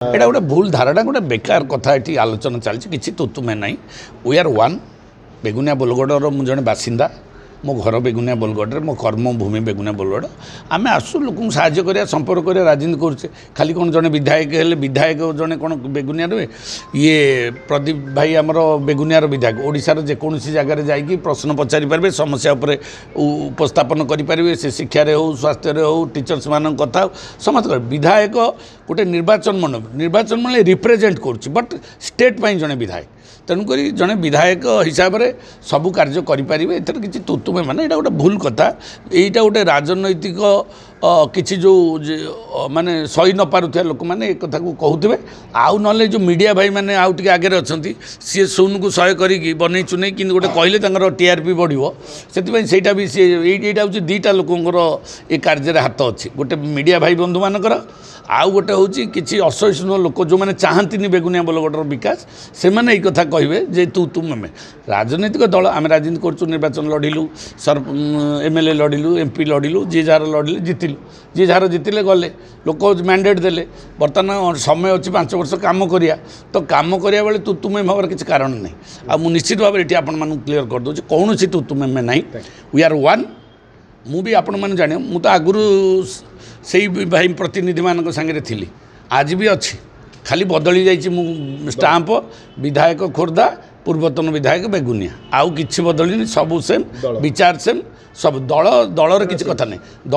एटा गोटे भूल धारणा गोटे बेकार कथा ये आलोचना चलती किसी तुतुमे ना वी आर वन बेगुनिया बोलगड़र मुझे जड़े बासिंदा मो घर बेगुनिया बोलगढ़ मो कर्मभूमि बेगुनिया बोलगढ़ आम आसू लोक साहय कर संपर्क कर राजनीति करुचे खाली कौन जड़े विधायक हेल्ले विधायक जड़े कौन बेगुनिया रे ये प्रदीप भाई आमर बेगुनियार विधायक ओडिशार जेकोसी जगार जाकि प्रश्न पचारि पारे समस्या उपर उपस्थापन करेंगे से शिक्षार हो स्वास्थ्य हो टीचर्स मान कथा समस्त विधायक गोटे निर्वाचन मंडल रिप्रेजेंट करुच्ची बट स्टेट पाई जड़े विधायक तेणुक जड़े विधायक हिसाब से सबू कार्य करेंगे एथर किसी तुतुमे माने यहाँ गोटे भूल कथा यहीटा गोटे राजनैतिक किसी जो माने सही न पारुथिया लोक मैंने एक कथा को कहते आउ ना जो मीडिया भाई मैंने आउ टे आगे अच्छा सी सोन को सहाय करी बनई चुने कि गोटे कहले टीआरपी बढ़ो से भी सी यहाँ हूँ दीटा लोकर ये कार्य हाथ अच्छी गोटे मीडिया भाई बंधु मानकर आउ गोटे हूँ कि असहिष्णु लोक जो मैंने चाहती बेगुनिया बोलगढ़ विकास से मैंने कथा कहे जे तुम राजनैतिक दल आम राजनीति करूँ निर्वाचन लड़िलु सर एमएलए लड़िलु एमपी लड़िलु जी जार लड़िले जितिलु जी जार जितिले गले लोक मैंडेट देले बर्तमान समय अच्छी 5 वर्ष काम करिया तो काम करिया बेले तुतुमे भाव किसी कारण नहीं आ मु निश्चित भाव ये आपण मानू क्लीयर कर दूँ कौन सी तुतुमे में नहीं वी आर वन मु भी आपण मैंने जाने मु तो आगुरी से भाई प्रतिनिधि मान सागर थी आज भी अच्छी खाली बदली जाइए स्टाम्प विधायक खोर्धा पूर्वतन विधायक बेगुनिया आउ कि बदलनी सब सेम विचार सेम सब दल दलर किसी कथा नहीं।